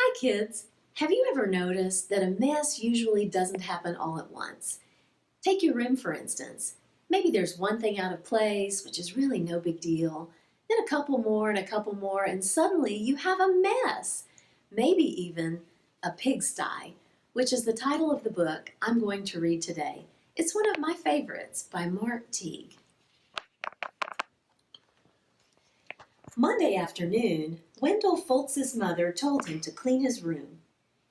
Hi kids! Have you ever noticed that a mess usually doesn't happen all at once? Take your room for instance. Maybe there's one thing out of place, which is really no big deal, then a couple more and a couple more, and suddenly you have a mess. Maybe even a pigsty, which is the title of the book I'm going to read today. It's one of my favorites by Mark Teague. Monday afternoon, Wendell Foltz's mother told him to clean his room.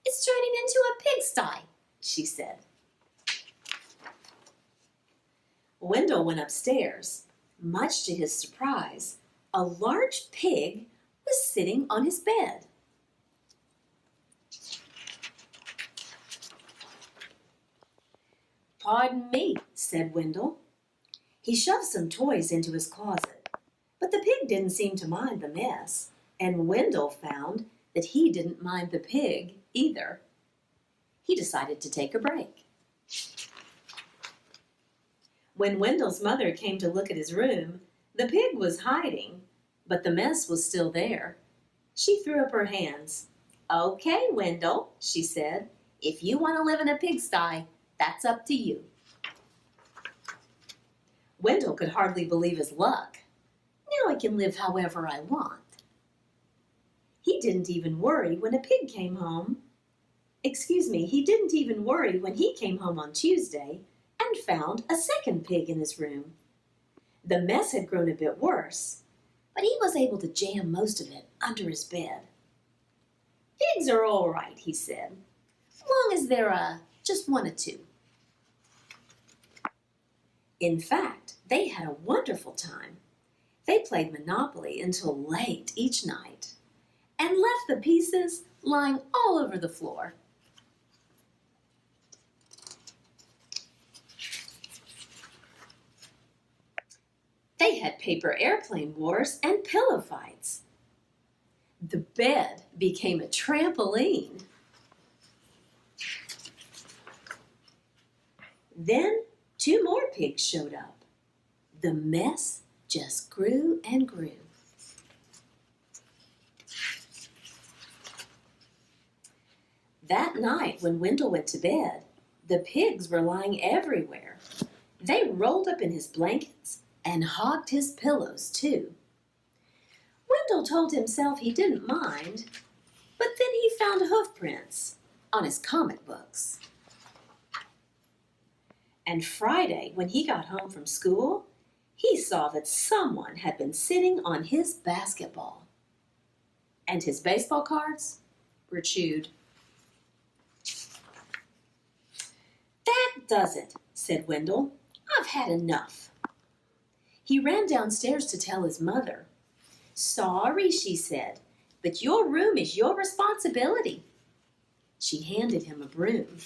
"It's turning into a pigsty," she said. Wendell went upstairs. Much to his surprise, a large pig was sitting on his bed. "Pardon me," said Wendell. He shoved some toys into his closet, but the pig didn't seem to mind the mess, and Wendell found that he didn't mind the pig either. He decided to take a break. When Wendell's mother came to look at his room, the pig was hiding, but the mess was still there. She threw up her hands. "Okay, Wendell," she said, "if you want to live in a pigsty, that's up to you." Wendell could hardly believe his luck. Now I can live however I want. He didn't even worry when he came home when he came home on Tuesday and found a second pig in his room. The mess had grown a bit worse, but he was able to jam most of it under his bed. "Pigs are all right," he said, "as long as they're just one or two." In fact, they had a wonderful time. They played Monopoly until late each night and left the pieces lying all over the floor. They had paper airplane wars and pillow fights. The bed became a trampoline. Then 2 more pigs showed up. The mess just grew and grew. That night when Wendell went to bed, the pigs were lying everywhere. They rolled up in his blankets and hogged his pillows too. Wendell told himself he didn't mind, but then he found hoof prints on his comic books. And Friday, when he got home from school, he saw that someone had been sitting on his basketball. And his baseball cards were chewed. "That does it," said Wendell. "I've had enough." He ran downstairs to tell his mother. "Sorry," she said, "but your room is your responsibility." She handed him a broom.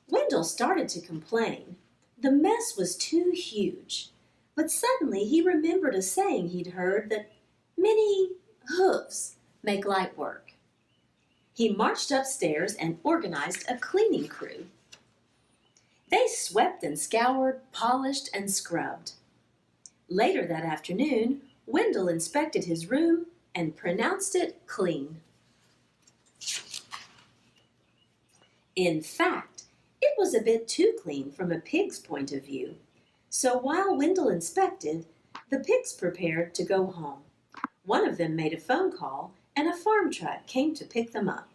Wendell started to complain. The mess was too huge, but suddenly he remembered a saying he'd heard that many hoofs make light work. He marched upstairs and organized a cleaning crew. They swept and scoured, polished and scrubbed. Later that afternoon, Wendell inspected his room and pronounced it clean. In fact, it was a bit too clean from a pig's point of view. So while Wendell inspected, the pigs prepared to go home. One of them made a phone call and a farm truck came to pick them up.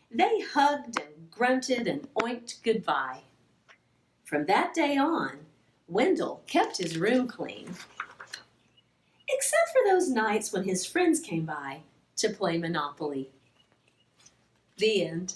They hugged and grunted and oinked goodbye. From that day on, Wendell kept his room clean, except for those nights when his friends came by to play Monopoly. The end.